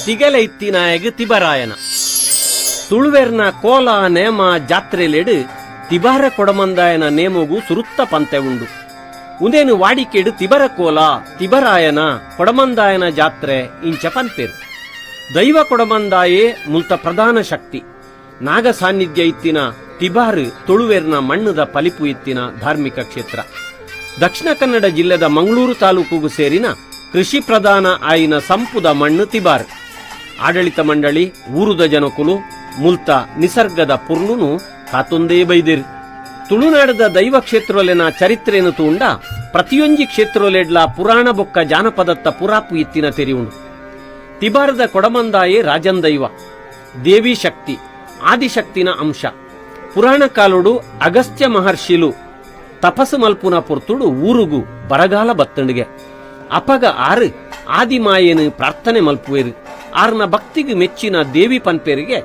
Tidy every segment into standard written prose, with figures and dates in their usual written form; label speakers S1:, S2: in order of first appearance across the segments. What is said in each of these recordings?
S1: ತಿಗಲೆ ಇತ್ತಿನಾಯಗ ತಿಬರಾಯನ ತುಳುವೆರ್ನ ಕೋಲ ನೇಮ ಜಾತ್ರೆಲೆಡು ತಿಬಾರ ಕೊಡಮಂದಾಯನ ನೇಮಗು ಸುರುತ್ತ ಪಂತೆ ಉಂಡು. ಉಂದೇನು ವಾಡಿಕೆಡು ತಿಬರ ಕೋಲ ತಿಬರಾಯನ ಕೊಡಮಂದಾಯನ ಜಾತ್ರೆ ಇಂಚ ಪಂಪೇರು. ದೈವ ಕೊಡಮಂದಾಯೇ ಮುಲ್ತ ಪ್ರಧಾನ ಶಕ್ತಿ. ನಾಗ ಸಾನ್ನಿಧ್ಯ ಇತ್ತಿನ ತಿಬಾರು ತುಳುವೆರ್ನ ಮಣ್ಣದ ಪಲಿಪು ಇತ್ತಿನ ಧಾರ್ಮಿಕ ಕ್ಷೇತ್ರ. ದಕ್ಷಿಣ ಕನ್ನಡ ಜಿಲ್ಲೆದ ಮಂಗಳೂರು ತಾಲೂಕುಗೂ ಸೇರಿನ ಕೃಷಿ ಪ್ರಧಾನ ಆಯಿನ ಸಂಪುದ ಮಣ್ಣು ತಿಬಾರ್. ಆಡಳಿತ ಮಂಡಳಿ ಊರುದ ಜನಕುಲು ಮುಲ್ತ ನಿಸರ್ಗದ ಪುರ್ಲುನು ಕಾತೊಂದೇ ಬೈದಿರು. ತುಳುನಾಡದ ದೈವ ಕ್ಷೇತ್ರಲೆನ ಚರಿತ್ರೆಯನ್ನು ತೂಂಡ ಪ್ರತಿಯೊಂಜಿ ಕ್ಷೇತ್ರಲೆಡ್ಲ ಪುರಾಣ ಬೊಕ್ಕ ಜಾನಪದತ್ತ ಪುರಾಪು ಇತ್ತಿನ ತೆರಿಯುಂಡು. ತಿಬಾರದ ಕೊಡಮಂದಾಯೇ ರಾಜಂದೈವ, ದೇವಿ ಶಕ್ತಿ, ಆದಿಶಕ್ತಿನ ಅಂಶ. ಪುರಾಣ ಕಾಲುಡು ಅಗಸ್ತ್ಯ ಮಹರ್ಷಿಲು ತಪಸ್ಸು ಮಲ್ಪುನ ಪೊರ್ತುಡು ಊರುಗು ಬರಗಾಲ ಬತ್ತಂಡಿಗೆ ಅಪಗ ಆರು ಆದಿಮಾಯೇನು ಪ್ರಾರ್ಥನೆ ಮಲ್ಪುವೇರು. ಆರ್ನ ಭಕ್ತಿಗೆ ಮೆಚ್ಚಿನ ದೇವಿ ಪನ್ಪೇರಿಗೆ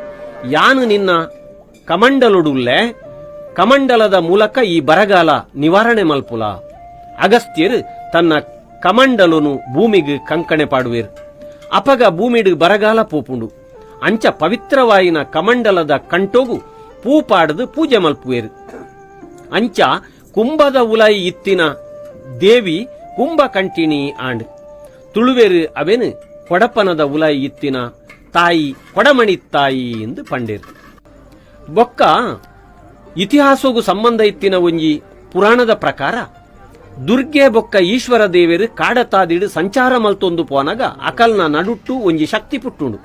S1: ಯಾನು ನಿನ್ನ ಕಮಂಡಲುಡುಲ್ಲೆ ಕಮಂಡಲದ ಮೂಲಕ ಈ ಬರಗಾಲ ನಿವಾರಣೆ ಮಲ್ಪುಲ. ಅಗಸ್ತ್ಯರು ತನ್ನ ಕಮಂಡಲುನು ಭೂಮಿಗೆ ಕಂಕಣೆ ಪಾಡುವೇರು. ಅಪಗ ಭೂಮಿಡು ಬರಗಾಲ ಪೋಪುಂಡು. ಅಂಚ ಪವಿತ್ರವಾಯಿನ ಕಮಂಡಲದ ಕಂಟೋಗು ಪೂ ಪಾಡದು ಪೂಜೆ ಮಲ್ಪುವೇರು. ಅಂಚ ಕುಂಭದ ಉಲಾಯಿ ಇತ್ತಿನ ದೇವಿ ಕುಂಭ ಕಂಟಿನಿ ಆಂಡ್ ತುಳುವೇರು ಅವೆನು ಕೊಡಪನದ ಉಲಾಯಿ ಇತ್ತಿನ ತಾಯಿ ಕೊಡಮಣಿ ತಾಯಿ ಎಂದು ಪಂಡೇರು. ಬೊಕ್ಕ ಇತಿಹಾಸಗೂ ಸಂಬಂಧ ಇತ್ತಿನ ಒಂಜಿ ಪುರಾಣದ ಪ್ರಕಾರ ದುರ್ಗೆ ಬೊಕ್ಕ ಈಶ್ವರ ದೇವೇರು ಕಾಡತಾದಿಡು ಸಂಚಾರ ಮಲ್ತೊಂದು ಪೋನಗ ಅಕಲ್ನ ನಡುಟ್ಟು ಒಂಜಿ ಶಕ್ತಿ ಪುಟ್ಟುಂಡು.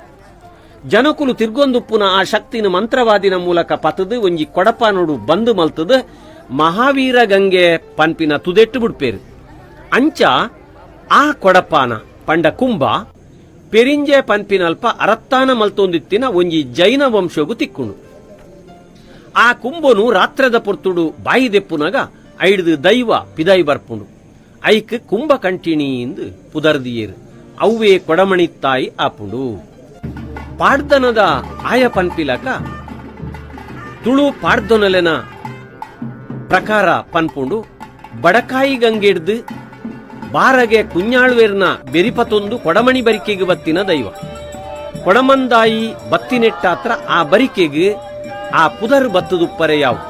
S1: ಜನಕುಲು ತಿರ್ಗೊಂದುಪ್ಪುನ ಆ ಶಕ್ತಿನ ಮಂತ್ರವಾದಿನ ಮೂಲಕ ಪತದು ಒಂಜಿ ಕೊಡಪನೋಡು ಬಂದು ಮಲ್ತದು ಮಹಾವೀರ ಗಂಗೆ ಪನ್ಪಿನ ತುದೆಟ್ಟು ಬಿಡ್ಪೇರು. ಅಂಚ ಆ ಕೊಡಪಾನ ಪಂಡ ಕುಂಭ ಪೆರಿಂಜೆ ಪನ್ಪಿನಲ್ಪ ಅರತ್ತಾನ ಮಲ್ತೊಂದಿತ್ತಿನ ಒಂಜಿ ಜೈನ ವಂಶಗೂ ತಿಕ್ಕುಂಡು. ಆ ಕುಂಭನು ರಾತ್ರದ ಪೊರ್ತುಡು ಬಾಯಿ ದೆಪ್ಪುನಗ ಐಡ್ದು ದೈವ ಪಿದೈ ಬರ್ಪುಂಡು. ಐಕ್ ಕುಂಭ ಕಂಟಿಣಿ ಎಂದು ಪುದರ್ದಿಯೇರು. ಅವ್ವೇ ಕೊಡಮಣಿ ತಾಯಿ ಆಪುಂಡು. ಪಾಡ್ದನದ ಆಯ ಪನ್ಪಿಲಕ ತುಳು ಪಾಡ್ದೊನಲೆನ ಪ್ರಕಾರ ಪನ್ಪುಂಡು ಬಡಕಾಯಿ ಗಂಗೆಡ್ದು ಬಾರಗೆ ಕುഞ്ഞാಳ್ವೇರ್ನ ಬೆರಿಪತೊಂದು ಕೊಡಮಣಿ ಬರಿಕೆಗೆ ಬತ್ತಿನ ದೈವ. ಕೊಡಮಂದಾಯಿ ಬತ್ತಿನೆಟ್ಟಾತ್ರ ಆ ಬರಿಕೆಗೆ ಆ ಪುದರ್ ಬತ್ತದುಪ್ಪರೆ ಯಾವು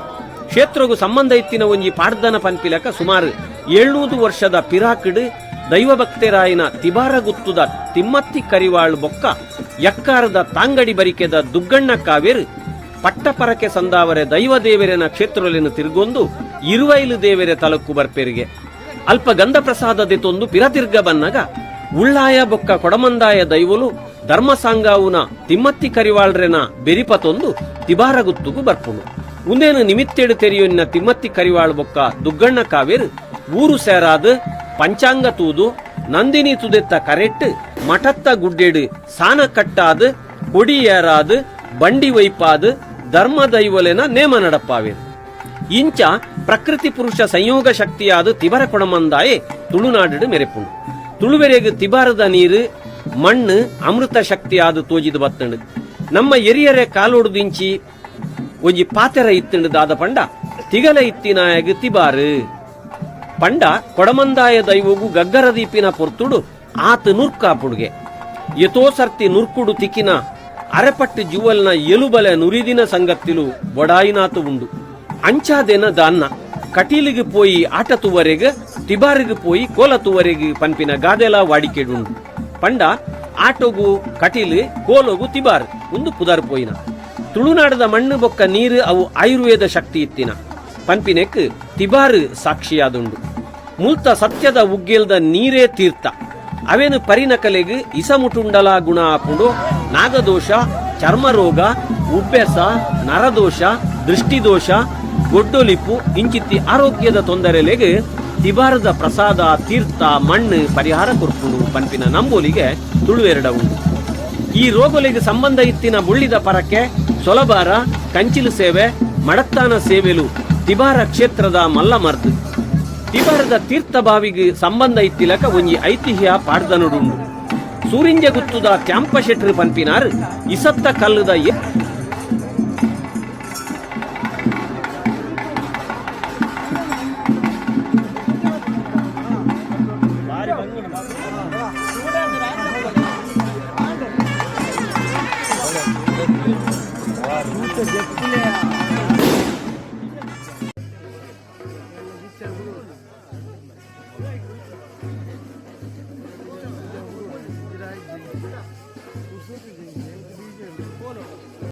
S1: ಕ್ಷೇತ್ರಗೂ ಸಂಬಂಧ ಇತ್ತಿನ ಒಂಜಿ ಪಾಡ್ದನ ಪನ್ಪಿಲಕ ಸುಮಾರು 700 ವರ್ಷದ ಪಿರಾಕಡ್ ದೈವ ಭಕ್ತರಾಯಿನ ತಿಬಾರ ಗುತ್ತುದ ತಿಮ್ಮತ್ತಿ ಕರಿವಾಳ್ ಬೊಕ್ಕ ಯಕ್ಕಾರದ ತಾಂಗಡಿ ಬರಿಕೆದ ದುಗ್ಗಣ್ಣ ಕಾವೇರು ಪಟ್ಟಪರಕೆ ಸಂದಾವರೆ ದೈವ ದೇವರೆನ ಕ್ಷೇತ್ರಲೆನು ತಿರುಗೊಂದು 20 ದೇವರೆ ತಲಕ್ಕು ಬರ್ಪೇರಿಗೆ ಅಲ್ಪ ಗಂಧ ಪ್ರಸಾದದೆ ತೊಂದು ಪಿರತಿರ್ಗ ಬನ್ನಗ ಉಳ್ಳಾಯ ಬೊಕ್ಕ ಕೊಡಮಂದಾಯ ದೈವಲು ಧರ್ಮಸಾಂಗಾವುನ ತಿಮ್ಮತ್ತಿ ಕರಿವಾಳ್ರೆನ ಬೆರಿಪತೊಂದು ತಿಬಾರ ಗುತ್ತುಗು ಬರ್ಪುಂಡು. ಮುಂದೇನು ನಿಮಿತ್ತೆಡು ತೆರೆಯುನ್ನ ತಿಮ್ಮತ್ತಿ ಕರಿವಾಳ್ ಬೊಕ್ಕ ದುಗ್ಗಣ್ಣ ಕಾವೇರು ಊರು ಸೇರಾದು ಪಂಚಾಂಗ ತೂದು ನಂದಿನಿ ತುದೆತ್ತ ಕರೆಟ್ಟು ಮಠತ್ತ ಗುಡ್ಡೆಡು ಸಾನ ಕಟ್ಟಾದು ಕೊಡಿ ಏರಾದು ಬಂಡಿ ವೈಪಾದು ಧರ್ಮ ದೈವಲೆನ ನೇಮ ನಡಪ್ಪಾವೇರು. ಇಂಚ ಪ್ರಕೃತಿ ಪುರುಷ ಸಂಯೋಗ ಶಕ್ತಿಯಾದ ತಿಬರ ಕೊಡಮಂದಾಯೆ ತುಳುನಾಡು ಮೆರೆಪುಂಡು. ತುಳುವೆರೆಗೆ ತಿಬಾರದ ನೀರು ಮಣ್ಣು ಅಮೃತ ಶಕ್ತಿಯಾದ ತೋಜಿದು ಬತ್ತಂಡು. ನಮ್ಮ ಎರಿಯರೆ ಕಾಲೋಡುದಿಂಚಿ ಒಂಜಿ ಪಾತೆರ ಇತ್ತಂಡದಾದ ಪಂಡ ತಿಗಲ ಇತ್ತಿನಾಯಗ ತಿಬಾರು ಪಂಡ ಕೊಡಮಂದಾಯ ದೈವಗೂ ಗಗ್ಗರ ದೀಪಿನ ಪೊರ್ತುಡು ಆತ ನುರ್ಕಾಪುಡ್ಗೆ ಎತೋ ಸರ್ತಿ ನುರ್ಕುಡು ತಿಕ್ಕಿನ ಅರೆಪಟ್ಟು ಜುವಲ್ನ ಎಲುಬಲೆ ನುರಿದಿನ ಸಂಗತ್ತಿಲು ಬೊಡಾಯಿನಾತು ಉಂಡು. ಅಂಚಾದೆನ ದಾನ್ನ ಕಟೀಲಿಗೆ ಪೋಯಿ ಆಟ ತುವರೆಗೆ ತಿಬಾರಿಗೆ ಪೋಯಿ ಕೋಲ ತುವರೆಗೆ ಪನ್ಪಿನ ಗಾದೆಲ ವಾಡಿಕೆಡುಂಡು. ಪಂಡ ಆಟೋಗು ಕಟೀಲು ಕೋಲೋಗು ತಿಬಾರ್ ಒಂದು ಪುದರ್ ಪೋಯಿನ. ತುಳುನಾಡದ ಮಣ್ಣು ಬೊಕ್ಕ ನೀರು ಅವು ಆಯುರ್ವೇದ ಶಕ್ತಿ ಇತ್ತಿನ ಪನ್ಪಿನೆಕ್ ತಿಬಾರು ಸಾಕ್ಷಿಯಾದುಂಡು. ಮುಲ್ತ ಸತ್ಯದ ಉಗ್ಗೆಲ್ದ ನೀರೇ ತೀರ್ಥ ಅವೇನು ಪರಿನಕಲೆಗೆ ಇಸಮುಟುಂಡಲ ಗುಣ ಆಪುಂಡು. ನಾಗದೋಷ, ಚರ್ಮರೋಗ, ಉಬ್ಬೆಸ, ನರದೋಷ, ದೃಷ್ಟಿದೋಷ, ಗೊಡ್ಡೊಲಿಪು ಇಂಚಿತ್ತಿ ಆರೋಗ್ಯದ ತೊಂದರೆಲೆಗೆ ತಿಬಾರದ ಪ್ರಸಾದ ತೀರ್ಥ ಮಣ್ಣು ಪರಿಹಾರ ಕೊರ್ಪುಂಡು ಪನ್ಪಿನ ನಂಬೋಲಿಗೆ ತುಳುವೆರಡ ಉಂಡು. ಈ ರೋಗಲಿಗೆ ಸಂಬಂಧ ಇತ್ತಿನ ಬುಳ್ಳಿದ ಪರಕ್ಕೆ ಸೊಲಬಾರ ಕಂಚಿಲು ಸೇವೆ ಮಡತ್ತಾನ ಸೇವೆಲು ತಿಬಾರ ಕ್ಷೇತ್ರದ ಮಲ್ಲಮರ್ದು. ತಿಬಾರದ ತೀರ್ಥ ಬಾವಿಗೆ ಸಂಬಂಧ ಇತ್ತಿಲಕ ಒಂಜಿ ಐತಿಹ್ಯ ಪಾಡ್ದನುಡುಂಡು. ಸೂರಿಂಜ ಗುತ್ತುದ ಕ್ಯಾಂಪ ಶೆಟ್ರು ಪನ್ಪಿನಾರ್ ಇಸತ್ತ ಕಲ್ಲುದ
S2: Thank you.